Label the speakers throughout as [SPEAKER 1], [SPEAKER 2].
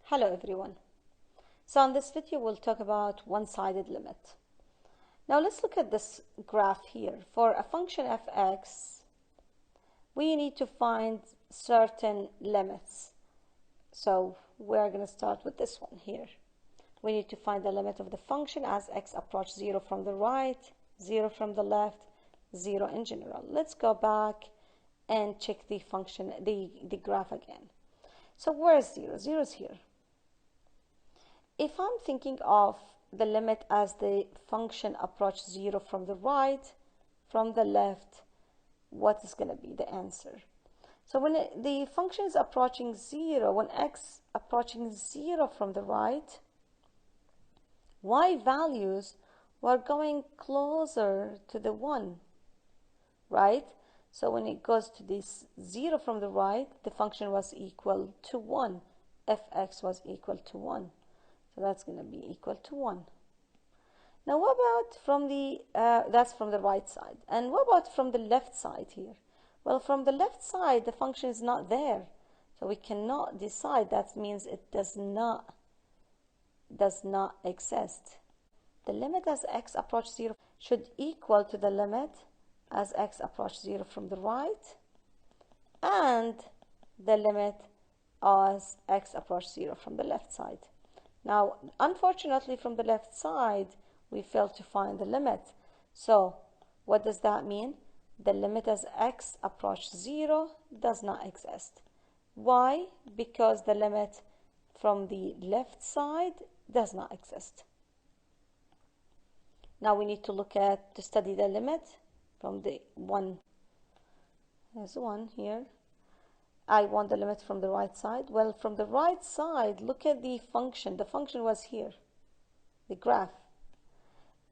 [SPEAKER 1] Hello everyone. So in this video we'll talk about one-sided limit. Now let's look at this graph here. For a function f(x), we need to find certain limits. So we're going to start with this one here. We need to find the limit of the function as x approaches 0 from the right, 0 from the left, 0 in general. Let's go back and check the function, the graph again. So where is 0? 0 is here. If I'm thinking of the limit as the function approaches 0 from the right, from the left, what is going to be the answer? So when the function is approaching 0, when x approaching 0 from the right, y values were going closer to the 1, right? So when it goes to this 0 from the right, the function was equal to 1. Fx was equal to 1. So that's going to be equal to 1. Now what about from the, that's from the right side. And what about from the left side here? Well, from the left side, the function is not there. So we cannot decide. That means it does not exist. The limit as x approaches 0 should equal to the limit as x approaches 0 from the right and the limit as x approaches 0 from the left side. Now, unfortunately, from the left side, we failed to find the limit. So, what does that mean? The limit as x approaches 0 does not exist. Why? Because the limit from the left side does not exist. Now we need to study the limit from the 1. There's 1 here. I want the limit from the right side. Well, from the right side, look at the function. The function was here, the graph.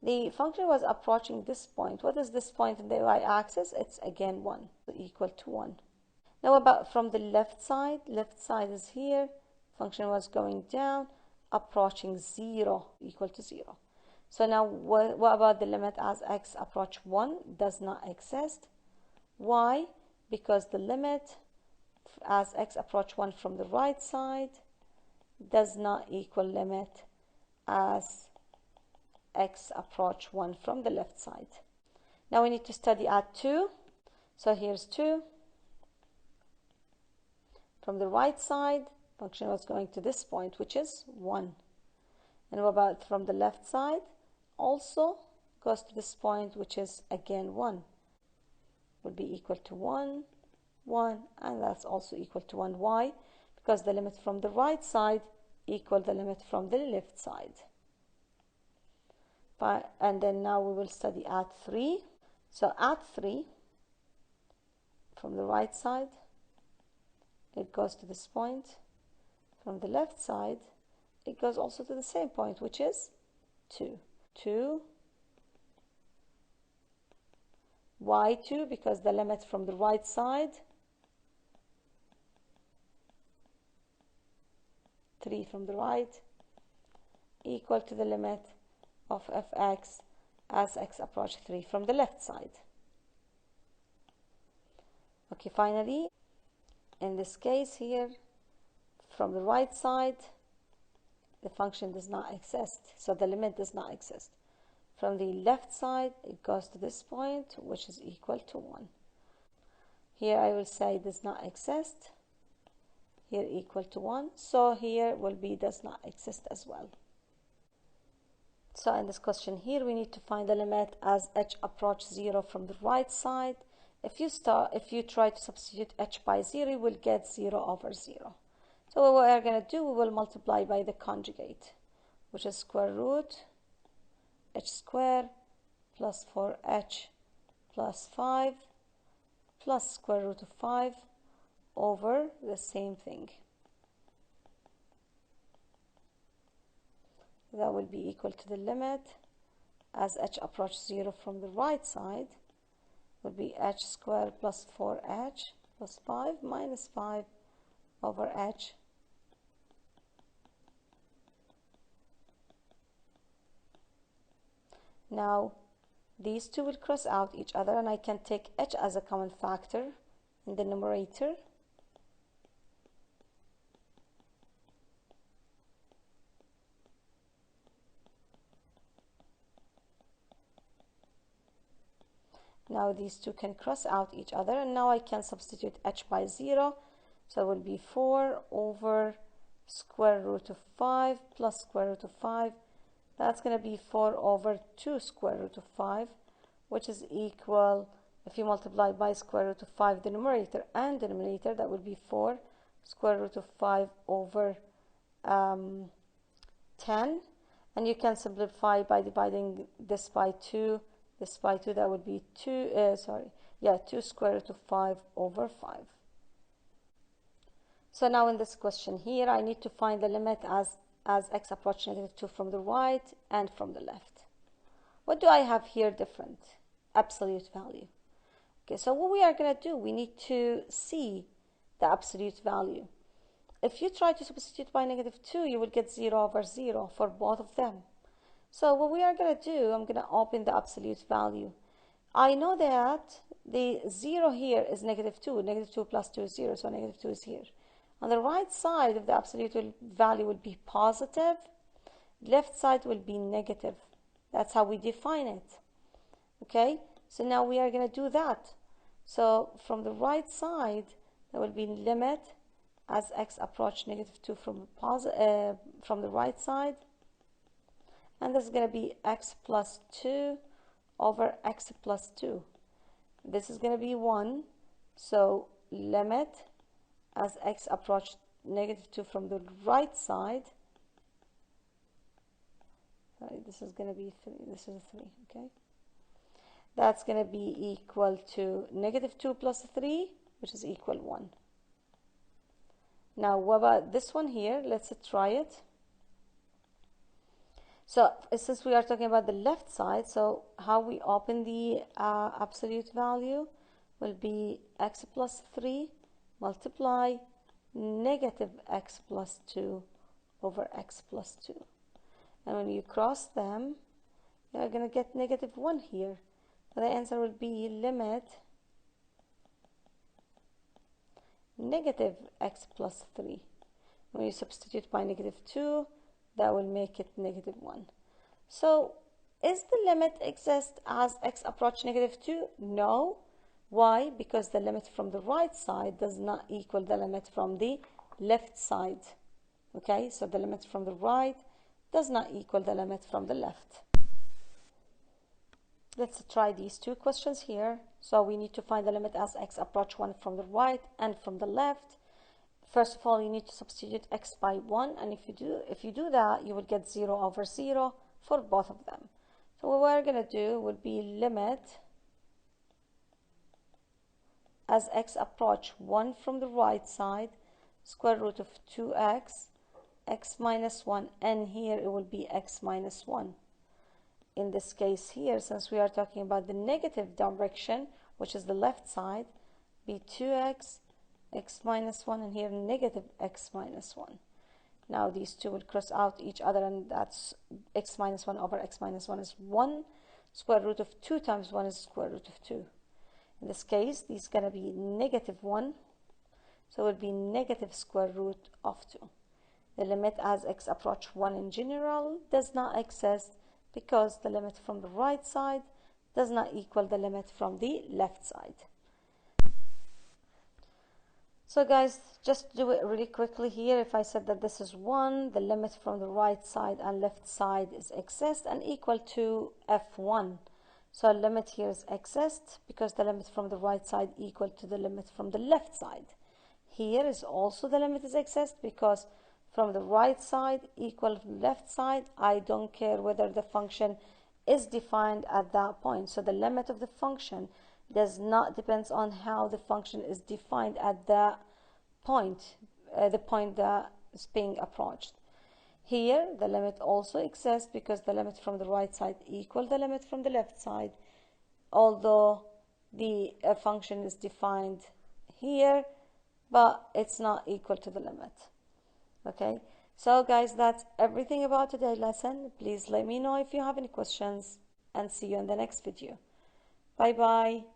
[SPEAKER 1] The function was approaching this point. What is this point in the y-axis? It's again 1, equal to 1. Now about from the left side is here. Function was going down, approaching 0, equal to 0. So now what about the limit as x approach 1? Does not exist. Why? Because the limit as x approach 1 from the right side does not equal limit as x approach 1 from the left side. Now we need to study at 2. So here's 2. From the right side, function was going to this point, which is 1. And what about from the left side? Also goes to this point, which is again 1. Would be equal to 1, 1, and that's also equal to 1. Why? Because the limit from the right side equal the limit from the left side. And then now we will study at 3. So at 3, from the right side, it goes to this point. From the left side, it goes also to the same point, which is 2. 2. Why 2? Because the limit from the right side, 3 from the right, equal to the limit of fx as x approaches 3 from the left side. Okay, finally, in this case here, from the right side, the function does not exist, so the limit does not exist. From the left side, it goes to this point, which is equal to 1. Here I will say does not exist. Here equal to 1. So here will be does not exist as well. So in this question here, we need to find the limit as h approaches 0 from the right side. If you try to substitute h by 0, you will get 0 over 0. So what we are going to do, we will multiply by the conjugate, which is square root h squared plus 4h plus 5 plus square root of 5 over the same thing. That will be equal to the limit as h approaches 0 from the right side will be h squared plus 4h plus 5 minus 5 over h . Now these two will cross out each other and I can take h as a common factor in the numerator. Now these two can cross out each other, and now I can substitute h by 0. So it will be 4 over square root of 5 plus square root of 5. That's going to be 4 over 2 square root of 5, which is equal, if you multiply by square root of 5 the numerator and denominator, that would be 4 square root of 5 over 10. And you can simplify by dividing this by 2, this by 2, that would be 2 square root of 5 over 5. So now in this question here, I need to find the limit as x approaches -2 from the right and from the left. What do I have here different? Absolute value. Okay, so what we are going to do, we need to see the absolute value. If you try to substitute by -2, you will get 0 over 0 for both of them. So what we are going to do, I'm going to open the absolute value. I know that the 0 here is -2. -2 plus 2 is 0, so -2 is here. On the right side of the absolute value will be positive. Left side will be negative. That's how we define it. Okay, so now we are going to do that. So from the right side, there will be limit as x approach -2 from the right side. And this is going to be x plus 2 over x plus 2. This is going to be 1. So limit as x approach -2 from the right side. Sorry, this is going to be 3. This is 3, okay? That's going to be equal to -2 plus 3, which is equal 1. Now, what about this one here? Let's try it. So, since we are talking about the left side, so how we open the absolute value will be x plus 3 multiply negative x plus 2 over x plus 2. And when you cross them, you're going to get -1 here. So the answer will be limit negative x plus 3. When you substitute by -2, that will make it -1. So is the limit exist as x approach -2? No. Why? Because the limit from the right side does not equal the limit from the left side. Okay, so the limit from the right does not equal the limit from the left. Let's try these two questions here. So we need to find the limit as x approach 1 from the right and from the left. First of all, you need to substitute x by 1, and if you do that, you will get 0 over 0 for both of them. So what we're going to do would be limit as x approach 1 from the right side, square root of 2x, x minus 1, and here it will be x minus 1. In this case here, since we are talking about the negative direction, which is the left side, be 2x, x minus 1, and here negative x minus 1. Now these two will cross out each other, and that's x minus 1 over x minus 1 is 1. Square root of 2 times 1 is square root of 2. In this case, this is going to be -1, so it will be negative square root of 2. The limit as x approach 1 in general does not exist because the limit from the right side does not equal the limit from the left side. So guys, just do it really quickly here. If I said that this is 1, the limit from the right side and left side is exist and equal to f1. So limit here is exist because the limit from the right side equal to the limit from the left side. Here is also the limit is exist because from the right side equal to the left side. I don't care whether the function is defined at that point. So the limit of the function does not depend on how the function is defined at that point, the point that is being approached. Here, the limit also exists because the limit from the right side equal the limit from the left side, although the function is defined here, but it's not equal to the limit. Okay, so guys, that's everything about today's lesson. Please let me know if you have any questions, and see you in the next video. Bye bye.